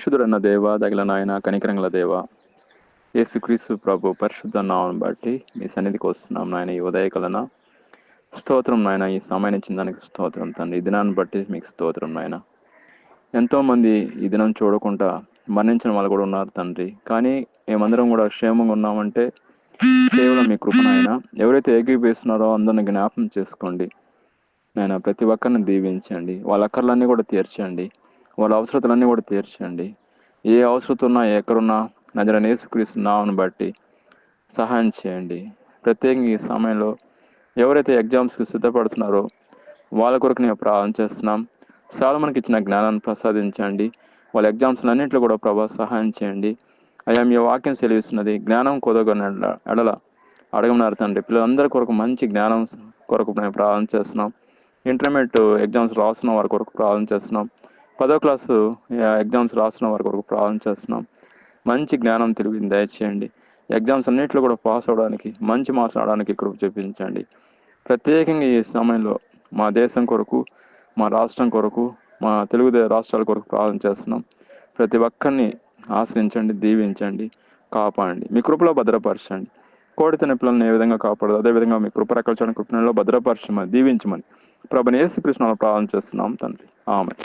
పరిశుద్ధుడన్న దేవ, దగిల నాయన, కనికరంగల దేవ, యేసుక్రీస్తు ప్రభు పరిశుద్ధ నామం బట్టి మీ సన్నిధికి వస్తున్నాం నాయన. ఈ ఉదయకాలన స్తోత్రం నాయన. ఈ సమయం ఇచ్చిన దానికి స్తోత్రం తండ్రి. ఈ దినాన్ని బట్టి మీకు స్తోత్రం నాయన. ఎంతోమంది ఈ దినం చూడకుండా మరణించిన వాళ్ళు కూడా ఉన్నారు తండ్రి. కానీ మేమందరం కూడా క్షేమంగా ఉన్నామంటే కేవలం మీ కృప నాయన. ఎవరైతే ఏకీపిస్తున్నారో అందరిని జ్ఞాపకం చేసుకోండి నాయన. ప్రతి ఒక్కరిని దీవించండి, వాళ్ళ అక్కర్లన్నీ కూడా తీర్చండి, వాళ్ళ అవసరతలన్నీ కూడా తీర్చండి. ఏ అవసరం ఉన్నా ఎక్కడున్నా నజరేయుడైన యేసుక్రీస్తు నామమును బట్టి సహాయం చేయండి. ప్రత్యేకంగా ఈ సమయంలో ఎవరైతే ఎగ్జామ్స్కి సిద్ధపడుతున్నారో వాళ్ళ కొరకు నేను ప్రార్థన చేస్తున్నాం. సొలొమోనుకి ఇచ్చిన జ్ఞానాన్ని ప్రసాదించండి. వాళ్ళ ఎగ్జామ్స్ అన్నింటిలో కూడా ప్రభా సహాయం చేయండి. అయ్యా, మీ వాక్యం సెలవిస్తున్నది, జ్ఞానం కొదగని ఎడల అడగమన్నారు తండ్రి. పిల్లలందరి కొరకు మంచి జ్ఞానం కొరకు మేము ప్రార్థన చేస్తున్నాం. ఇంటర్మీడియట్ ఎగ్జామ్స్ రాస్తున్న వారి కొరకు ప్రార్థన చేస్తున్నాం. 10వ క్లాసు ఎగ్జామ్స్ రాస్తున్న వారి కొరకు ప్రార్థన చేస్తున్నాం. మంచి జ్ఞానం తెలివిని దయచేయండి. ఎగ్జామ్స్ అన్నింటిలో కూడా పాస్ అవడానికి, మంచి మార్క్స్ రావడానికి కృప చూపించండి. ప్రత్యేకంగా ఈ సమయంలో మా దేశం కొరకు, మా రాష్ట్రం కొరకు, మా తెలుగు రాష్ట్రాల కొరకు ప్రార్థన చేస్తున్నాం. ప్రతి ఒక్కరిని ఆశ్రయించండి, దీవించండి, కాపాడండి, మీ కృపలో భద్రపరచండి. కోడితిన పిల్లల్ని ఏ విధంగా కాపాడదు అదేవిధంగా మీ కృప రక్షణ కృపణలో భద్రపరచమని, దీవించమని ప్రభుని యేసుక్రీస్తునామములో ప్రార్థన చేస్తున్నాం తండ్రి. ఆమేన్.